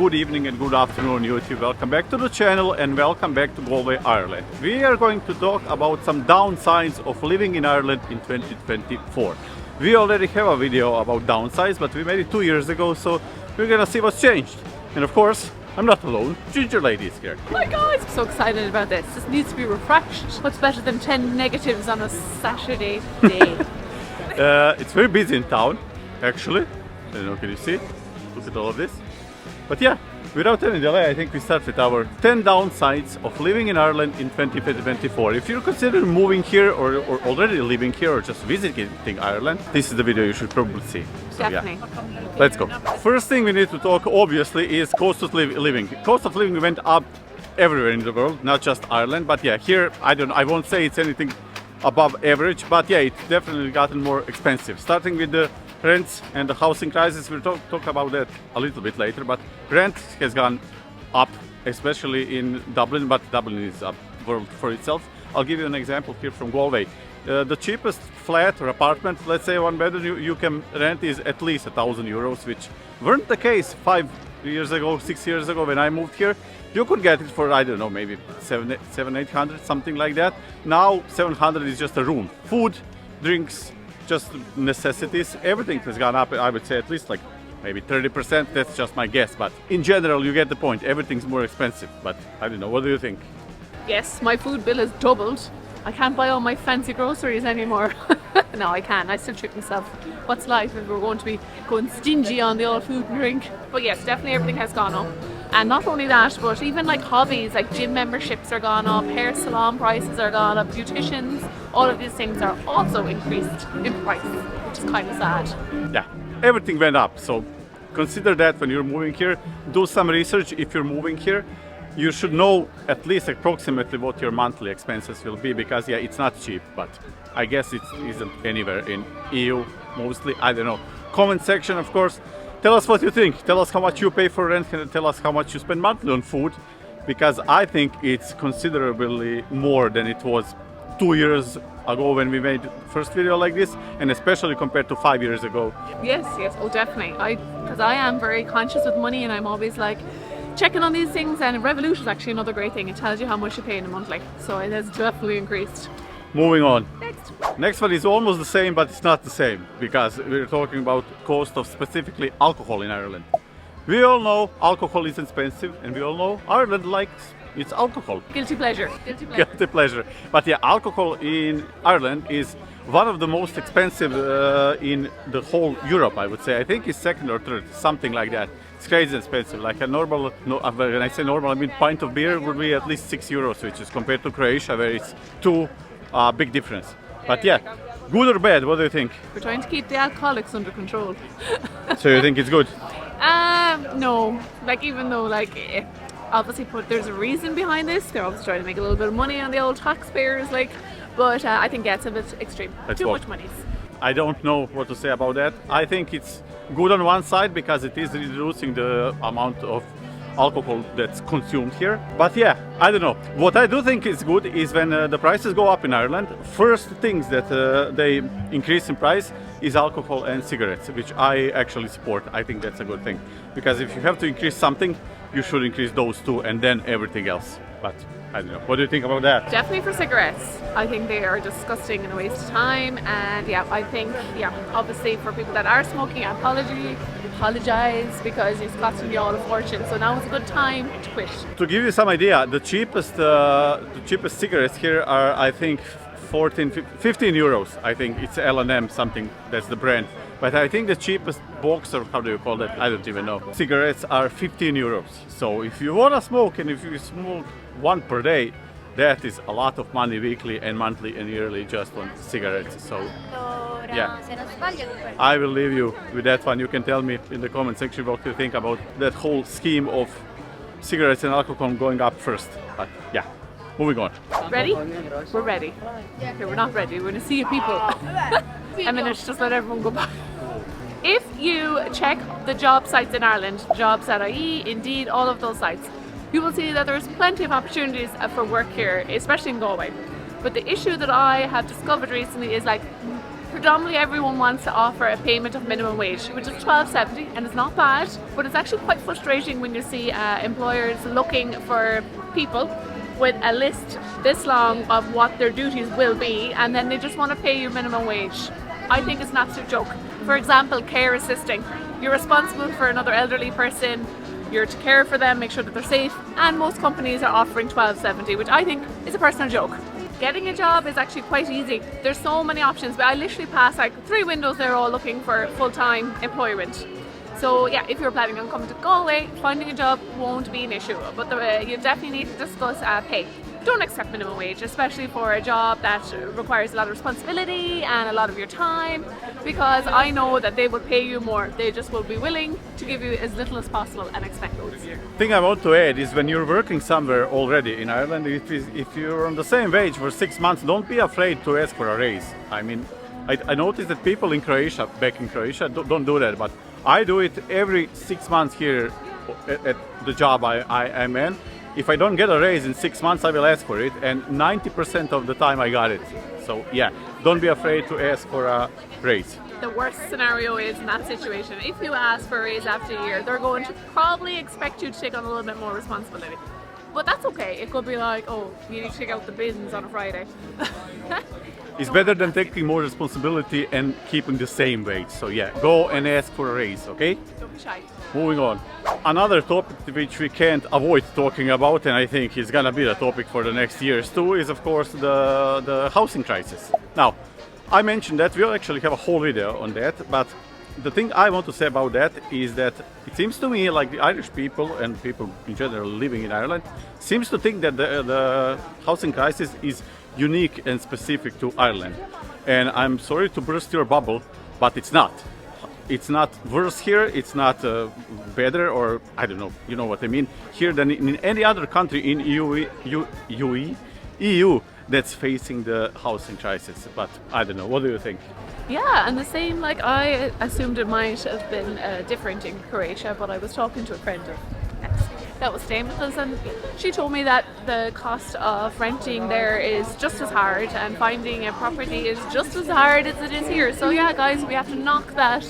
good evening and good afternoon YouTube. Welcome back to the channel and welcome back to Galway, Ireland. We are going to talk about some downsides of living in Ireland in 2024. We already have a video about downsides, but we made it 2 years ago, so we're gonna see what's changed. And of course, I'm not alone. Ginger Lady is here. Oh my god, I'm so excited about this. This needs to be refreshed. What's better than 10 negatives on a Saturday day? It's very busy in town, actually. I don't know, can you see? Look at all of this. But yeah, without any delay, I think we start with our 10 downsides of living in Ireland in 2024. If you're considering moving here or already living here or just visiting Ireland, this is the video you should probably see. So, Definitely. Yeah. Let's go. First thing we need to talk, obviously, is cost of living. Cost of living went up everywhere in the world, not just Ireland. But yeah, here, I won't say it's anything above average, but yeah, it's definitely gotten more expensive. Starting with the rents and the housing crisis, we'll talk about that a little bit later, but rent has gone up, especially in Dublin, but Dublin is a world for itself. I'll give you an example here from Galway. The cheapest flat or apartment, let's say 1 bedroom, you can rent is at least €1,000, which weren't the case 5 years ago, 6 years ago when I moved here. You could get it for, I don't know, maybe 700-800, something like that. Now 700 is just a room. Food, drinks, just necessities, everything has gone up. I would say at least like maybe 30%. That's just my guess, but in general you get the point. Everything's more expensive, but I don't know. What do you think? Yes, my food bill has doubled. I can't buy all my fancy groceries anymore. No, I can. I still treat myself. What's life if we're going to be going stingy on the old food and drink? But yes, definitely everything has gone up. And not only that, but even like hobbies, like gym memberships are gone up, hair salon prices are gone up, beauticians, all of these things are also increased in price, which is kind of sad. Yeah, everything went up. So consider that when you're moving here. Do some research if you're moving here. You should know at least approximately what your monthly expenses will be, because yeah, it's not cheap, but I guess it isn't anywhere in EU mostly. I don't know. Comment section, of course. Tell us what you think. Tell us how much you pay for rent, and tell us how much you spend monthly on food, because I think it's considerably more than it was 2 years ago when we made the first video like this, and especially compared to 5 years ago. Yes, oh definitely. Because I am very conscious with money, and I'm always like checking on these things, and Revolut is actually another great thing. It tells you how much you pay in a monthly, so it has definitely increased. Moving on. Next. Next one is almost the same, but it's not the same, because we're talking about cost of specifically alcohol in Ireland. We all know alcohol is expensive, and we all know Ireland likes its alcohol. Guilty pleasure. Guilty pleasure. Guilty pleasure. But yeah, alcohol in Ireland is one of the most expensive in the whole Europe, I would say. I think it's second or third, something like that. It's crazy expensive. Like a normal, when I say normal, I mean pint of beer would be at least €6, which is compared to Croatia, where it's big difference. But yeah, good or bad, what do you think? We're trying to keep the alcoholics under control. So you think it's good? No. Like, even though like obviously there's a reason behind this. They're obviously trying to make a little bit of money on the old taxpayers, like. But I think that's a bit extreme. Too much money. I don't know what to say about that. I think it's good on one side because it is reducing the amount of alcohol that's consumed here. But yeah, I don't know. What I do think is good is when the prices go up in Ireland, first things that they increase in price is alcohol and cigarettes, which I actually support. I think that's a good thing. Because if you have to increase something, you should increase those two and then everything else. But I don't know. What do you think about that? Definitely for cigarettes. I think they are disgusting and a waste of time. And yeah, I think, obviously for people that are smoking, I apologize because it's costing you all a fortune. So now is a good time to quit. To give you some idea, the cheapest cigarettes here are, I think, 15 euros. I think it's L&M something, that's the brand. But I think the cheapest box, or how do you call that? I don't even know. Cigarettes are 15 euros. So if you want to smoke, and if you smoke one per day, that is a lot of money weekly and monthly and yearly just on cigarettes. So yeah, I will leave you with that one. You can tell me in the comment section what you think about that whole scheme of cigarettes and alcohol going up first. But yeah, moving on. Ready? We're ready. Okay, we're not ready. We're going to see you people. A minute, just let everyone go by. If you check the job sites in Ireland, jobs.ie, Indeed, all of those sites, you will see that there's plenty of opportunities for work here, especially in Galway. But the issue that I have discovered recently is like predominantly everyone wants to offer a payment of minimum wage, which is £12.70, and it's not bad, but it's actually quite frustrating when you see employers looking for people with a list this long of what their duties will be, and then they just want to pay you minimum wage. I think it's an absolute joke. For example, care assisting. You're responsible for another elderly person, you're to care for them, make sure that they're safe, and most companies are offering £12.70, which I think is a personal joke. Getting a job is actually quite easy. There's so many options, but I literally pass like 3 windows, they're all looking for full-time employment. So yeah, if you're planning on coming to Galway, finding a job won't be an issue, but you definitely need to discuss pay. Don't accept minimum wage, especially for a job that requires a lot of responsibility and a lot of your time, because I know that they will pay you more. They just will be willing to give you as little as possible and expect loads. The thing I want to add is when you're working somewhere already in Ireland, if you're on the same wage for 6 months, don't be afraid to ask for a raise. I mean, I noticed that people in Croatia, back in Croatia, don't do that, but I do it every 6 months here at the job I'm in. If I don't get a raise in 6 months, I will ask for it, and 90% of the time I got it. So yeah, don't be afraid to ask for a raise. The worst scenario is in that situation, if you ask for a raise after a year, they're going to probably expect you to take on a little bit more responsibility. But that's okay. It could be like, oh, you need to take out the bins on a Friday. It's better than taking more responsibility and keeping the same wage. So yeah, go and ask for a raise, okay? Don't be shy. Moving on. Another topic which we can't avoid talking about, and I think is gonna be the topic for the next years too, is of course the housing crisis. Now, I mentioned that we'll actually have a whole video on that, but the thing I want to say about that is that it seems to me like the Irish people and people in general living in Ireland seems to think that the housing crisis is unique and specific to Ireland. And I'm sorry to burst your bubble, but it's not. It's not worse here, it's not better, or I don't know, you know what I mean, here than in any other country in EU that's facing the housing crisis. But I don't know, what do you think? Yeah, and the same, like I assumed it might have been different in Croatia, but I was talking to a friend of that was staying with us, and she told me that the cost of renting there is just as hard, and finding a property is just as hard as it is here. So yeah, guys, we have to knock that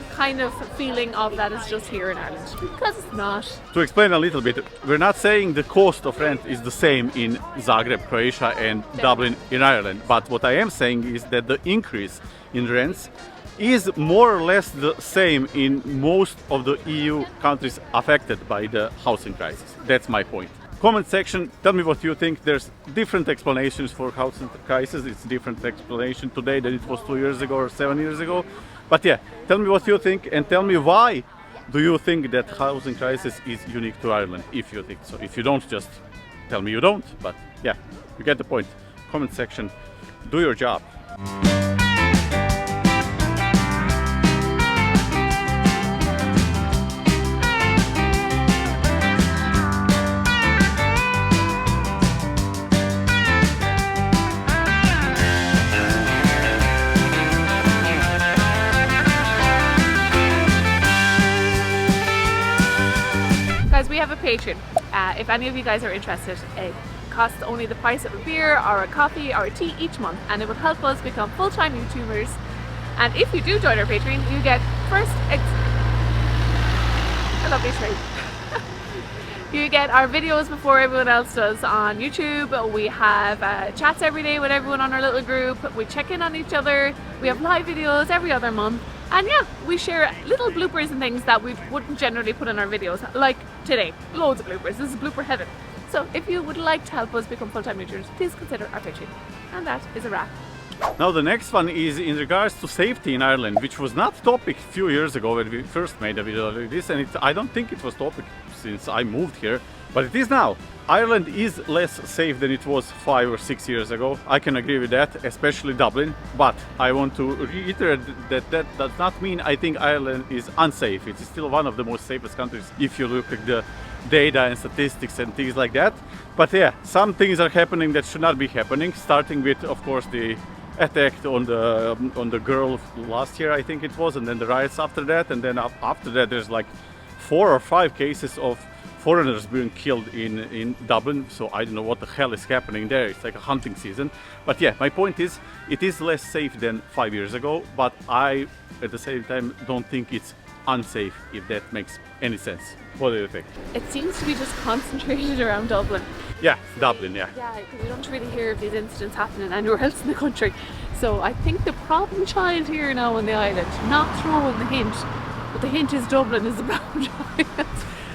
kind of feeling of that it's just here in Ireland, because it's not. To explain a little bit, we're not saying the cost of rent is the same in Zagreb, Croatia, and Dublin in Ireland, but what I am saying is that the increase in rents is more or less the same in most of the EU countries affected by the housing crisis. That's my point. Comment section, tell me what you think. There's different explanations for housing crisis. It's a different explanation today than it was 2 years ago or 7 years ago. But yeah, tell me what you think, and tell me why do you think that housing crisis is unique to Ireland, if you think so. If you don't, just tell me you don't. But yeah, you get the point. Comment section, do your job. Guys, we have a Patreon. If any of you guys are interested, it costs only the price of a beer or a coffee or a tea each month, and it would help us become full-time YouTubers. And if you do join our Patreon, you get I love these things. You get our videos before everyone else does on YouTube. We have chats every day with everyone on our little group. We check in on each other. We have live videos every other month. And yeah, we share little bloopers and things that we wouldn't generally put in our videos. Like today, loads of bloopers. This is blooper heaven. So if you would like to help us become full-time YouTubers, please consider our Patreon. And that is a wrap. Now the next one is in regards to safety in Ireland, which was not topic a few years ago when we first made a video like this, and I don't think it was topic since I moved here, but it is now. Ireland is less safe than it was 5 or 6 years ago. I can agree with that, especially Dublin, but I want to reiterate that that does not mean I think Ireland is unsafe. It is still one of the most safest countries if you look at the data and statistics and things like that. But yeah, some things are happening that should not be happening, starting with, of course, the attack on the girl last year, I think it was, and then the riots after that, and then after that there's like 4 or 5 cases of foreigners being killed in Dublin, so I don't know what the hell is happening there. It's like a hunting season. But yeah, my point is, it is less safe than 5 years ago, but I, at the same time, don't think it's unsafe, if that makes any sense. What do you think? It seems to be just concentrated around Dublin. Yeah, Dublin, yeah. Yeah, because we don't really hear of these incidents happening anywhere else in the country. So I think the problem child here now on the island, not throwing the hint, but the hint is Dublin is the problem child.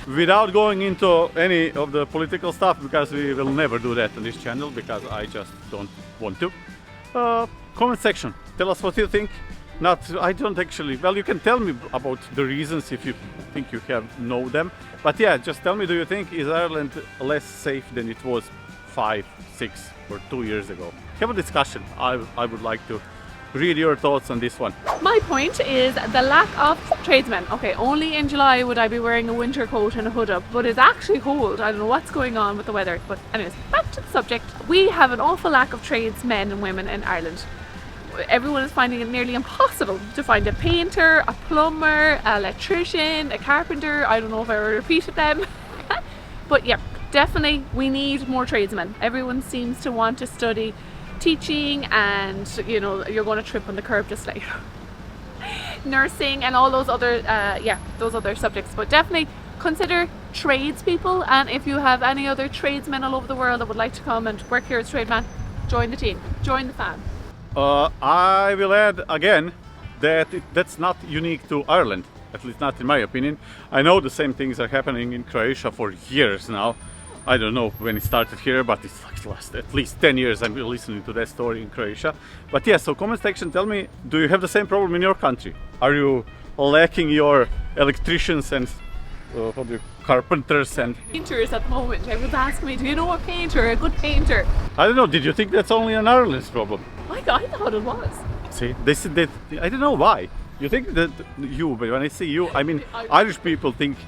Without going into any of the political stuff, because we will never do that on this channel, because I just don't want to. Comment section, tell us what you think. I don't actually, well, you can tell me about the reasons if you think you know them. But yeah, just tell me, do you think is Ireland less safe than it was 5, 6 or 2 years ago? Have a discussion. I would like to read your thoughts on this one. My point is the lack of tradesmen. Okay, only in July would I be wearing a winter coat and a hood up, but it's actually cold. I don't know what's going on with the weather. But anyways, back to the subject. We have an awful lack of tradesmen and women in Ireland. Everyone is finding it nearly impossible to find a painter, a plumber, an electrician, a carpenter. I don't know if I repeated them. But yeah, definitely we need more tradesmen. Everyone seems to want to study teaching, and you know, you're going to trip on the curb just like nursing and all those other those other subjects. But definitely consider tradespeople, and if you have any other tradesmen all over the world that would like to come and work here as tradesman, join the team, join the fam. I will add again that that's not unique to Ireland, at least not in my opinion. I know the same things are happening in Croatia for years now. I don't know when it started here, but it's like last at least 10 years I'm listening to that story in Croatia. But yeah, so comment section, tell me, do you have the same problem in your country? Are you lacking your electricians and carpenters and painters at the moment? Everyone's asking me, do you know a painter, a good painter? I don't know, did you think that's only an Ireland's problem? I thought it was. See, they said that, I don't know why. You think that you, but when I say you, I mean Irish people think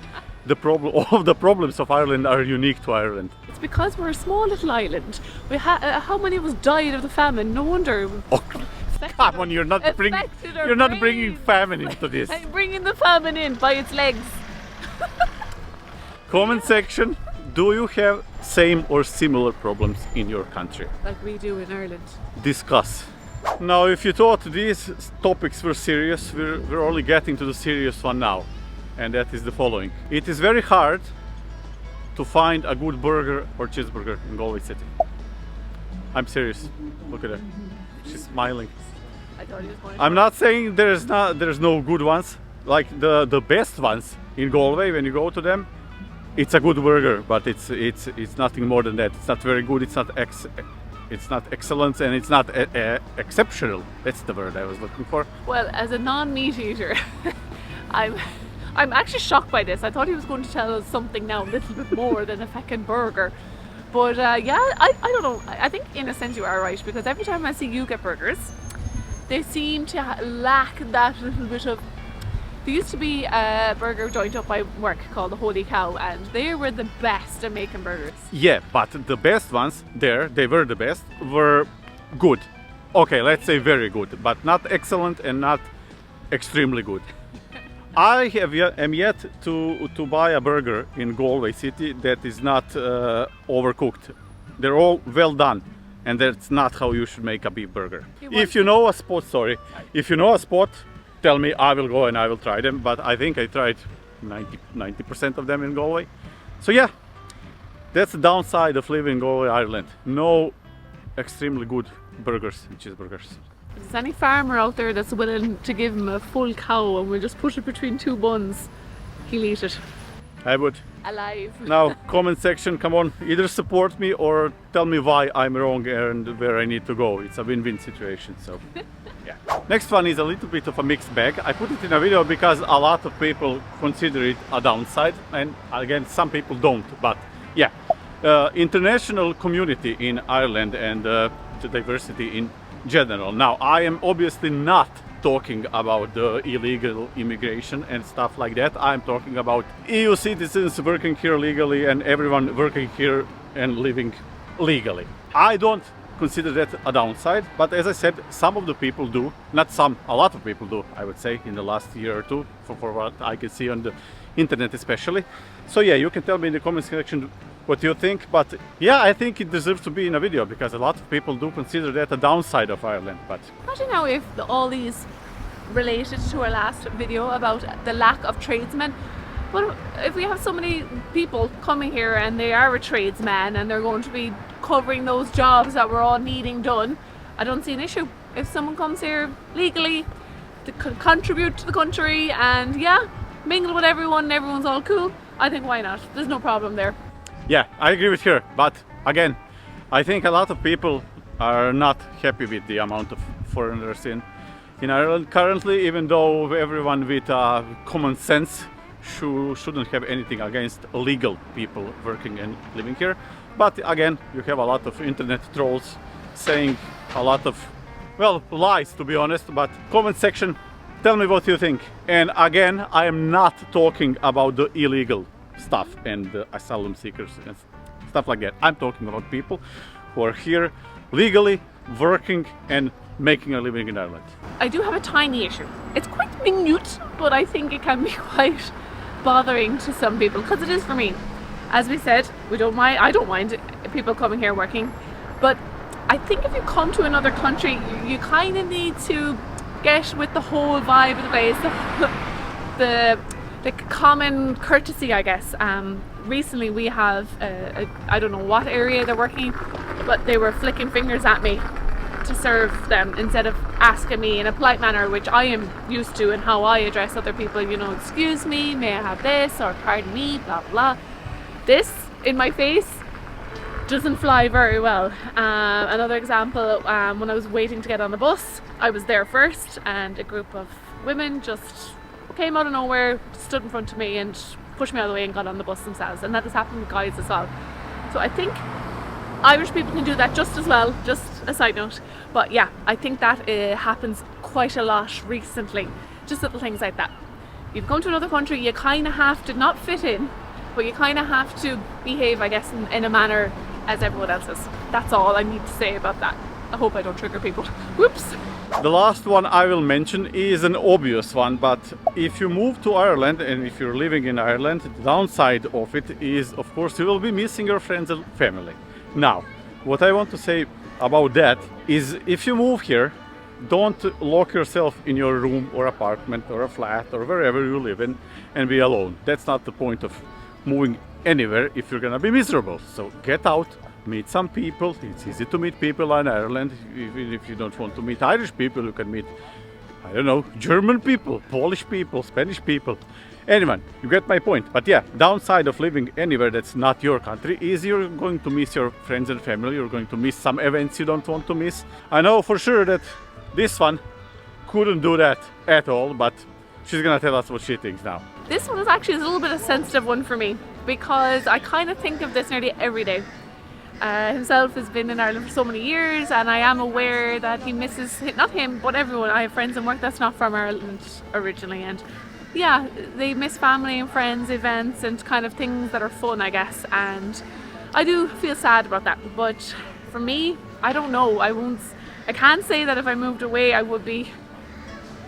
all of the problems of Ireland are unique to Ireland. It's because we're a small little island. We how many of us died of the famine? No wonder. Oh, come on, you're not bringing famine into this. I'm bringing the famine in by its legs. Comment section, do you have same or similar problems in your country? Like we do in Ireland. Discuss. Now, if you thought these topics were serious, we're only getting to the serious one now. And that is the following. It is very hard to find a good burger or cheeseburger in Galway City. I'm serious. Look at her. She's smiling. I'm not saying there's no good ones. Like the best ones in Galway, when you go to them, it's a good burger, but it's nothing more than that. It's not very good. It's not excellent, and it's not exceptional. That's the word I was looking for. Well, as a non-meat eater, I'm actually shocked by this. I thought he was going to tell us something now a little bit more than a feckin' burger. But yeah, I don't know. I think in a sense you are right, because every time I see you get burgers, they seem to lack that little bit of... There used to be a burger joint up by work called the Holy Cow, and they were the best at making burgers. Yeah, but the best ones they were the best, were good. Okay, let's say very good, but not excellent and not extremely good. I am yet to buy a burger in Galway City that is not overcooked. They're all well done, and that's not how you should make a beef burger. If you know a spot, tell me, I will go and I will try them. But I think I tried 90% of them in Galway. So yeah, that's the downside of living in Galway, Ireland. No extremely good burgers and cheeseburgers. If there's any farmer out there that's willing to give him a full cow and we'll just put it between two buns, he'll eat it. I would. Alive. Now, comment section, come on, either support me or tell me why I'm wrong and where I need to go. It's a win-win situation, so yeah. Next one is a little bit of a mixed bag. I put it in a video because a lot of people consider it a downside, and again, some people don't, but yeah. International community in Ireland and the diversity in general. Now, I am obviously not talking about the illegal immigration and stuff like that. I'm talking about EU citizens working here legally and everyone working here and living legally. I don't consider that a downside, but as I said, some of the people do. Not some, a lot of people do, I would say, in the last year or two, for what I can see on the internet especially. So yeah, you can tell me in the comment section what you think, but yeah, I think it deserves to be in a video because a lot of people do consider that a downside of Ireland. But I don't know if all these related to our last video about the lack of tradesmen. But if we have so many people coming here and they are a tradesman and they're going to be covering those jobs that we're all needing done, I don't see an issue. If someone comes here legally to contribute to the country and yeah, mingle with everyone and everyone's all cool, I think why not? There's no problem there. yeah, I agree with her. But again, I think a lot of people are not happy with the amount of foreigners in Ireland currently, even though everyone with common sense shouldn't have anything against illegal people working and living here. But again, you have a lot of internet trolls saying a lot of, well, lies to be honest. But comment section, tell me what you think. And again, I am not talking about the illegal stuff and the asylum seekers and stuff like that. I'm talking about people who are here legally working and making a living in Ireland. I do have a tiny issue. It's quite minute, but I think it can be quite bothering to some people because it is for me. As we said, we don't mind. I don't mind people coming here working, but I think if you come to another country, you kind of need to get with the whole vibe of the place, the common courtesy, I guess. Recently, we have I don't know what area they're working, but they were flicking fingers at me to serve them instead of asking me in a polite manner, which I am used to and how I address other people, you know, excuse me, may I have this, or pardon me, blah blah. This in my face doesn't fly very well. Another example, when I was waiting to get on the bus, I was there first and a group of women just came out of nowhere, stood in front of me and pushed me out of the way and got on the bus themselves, and that has happened with guys as well. So I think Irish people can do that just as well, just a side note. But yeah, I think that happens quite a lot recently. Just little things like that. You've come to another country, you kind of have to not fit in, but you kind of have to behave, I guess, in a manner as everyone else is. That's all I need to say about that. I hope I don't trigger people. Whoops! The last one I will mention is an obvious one, but if you move to Ireland and if you're living in Ireland, the downside of it is, of course, you will be missing your friends and family. Now, what I want to say about that is if you move here, don't lock yourself in your room or apartment or a flat or wherever you live in and be alone. That's not the point of moving anywhere if you're gonna be miserable. So get out, meet some people. It's easy to meet people in Ireland. Even if you don't want to meet Irish people, you can meet, I don't know, German people, Polish people, Spanish people. Anyway, you get my point. But yeah, downside of living anywhere that's not your country is you're going to miss your friends and family. You're going to miss some events you don't want to miss. I know for sure that this one couldn't do that at all, but she's gonna tell us what she thinks now. This one is actually a little bit a sensitive one for me because I kind of think of this nearly every day. Himself has been in Ireland for so many years, and I am aware that he misses, not him, but everyone. I have friends in work that's not from Ireland originally, and yeah, they miss family and friends, events and kind of things that are fun, I guess, and I do feel sad about that. But for me, I don't know, I can't say that if I moved away I would be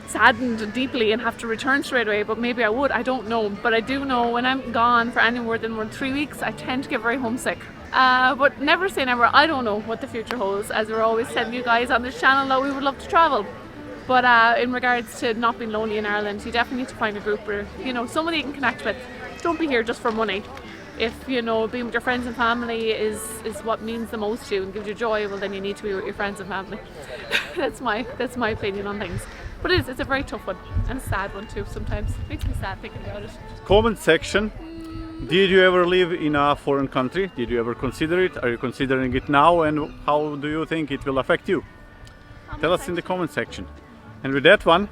saddened deeply and have to return straight away, but maybe I would, I don't know. But I do know when I'm gone for any more than 3 weeks, I tend to get very homesick. But never say never. I don't know what the future holds, as we're always telling you guys on this channel that we would love to travel. But in regards to not being lonely in Ireland, you definitely need to find a group where, you know, somebody you can connect with. Don't be here just for money. If, you know, being with your friends and family is what means the most to you and gives you joy, well then you need to be with your friends and family. That's my opinion on things. But it's a very tough one, and a sad one too sometimes. It makes me sad thinking about it. Comment section. Did you ever live in a foreign country? Did you ever consider it? Are you considering it now? And how do you think it will affect you? Tell us in the comment section. And with that one,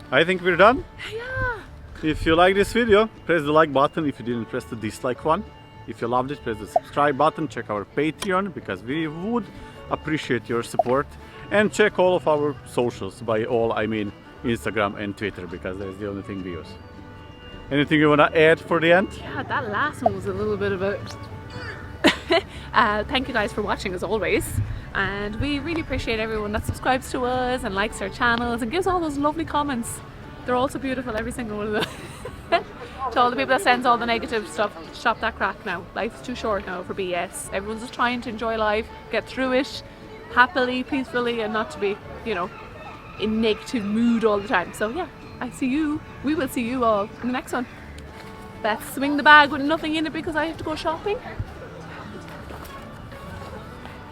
I think we're done. Yeah. If you like this video, press the like button. If you didn't, press the dislike one. If you loved it, press the subscribe button. Check our Patreon, because we would appreciate your support. And check all of our socials. By all, I mean Instagram and Twitter, because that's the only thing we use. Anything you want to add for the end? Yeah, that last one was a little bit of a... Thank you guys for watching as always. And we really appreciate everyone that subscribes to us and likes our channels and gives all those lovely comments. They're all so beautiful, every single one of them. To all the people that sends all the negative stuff, stop that crap now. Life's too short now for BS. Everyone's just trying to enjoy life, get through it happily, peacefully, and not to be, in negative mood all the time. So yeah, we will see you all in the next one. Let's swing the bag with nothing in it because I have to go shopping.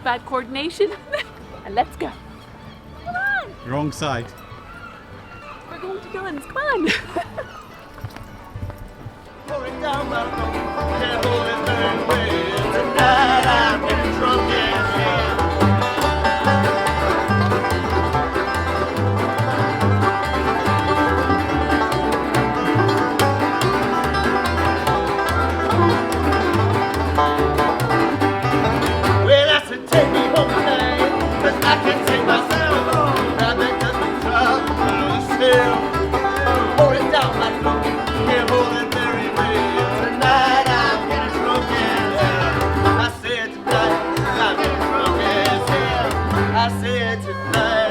Bad coordination. And let's go. Come on. Wrong side. We're going to guns. Come on. Pouring down my throat, can't hold it very well. Tonight I'm getting drunk as hell. Well, I said take me home tonight, 'cause I can't take myself home. Now that doesn't trouble still. Pouring down my throat, can't hold it very well. Tonight I'm getting drunk as hell. I said tonight I'm getting drunk as hell. I said tonight.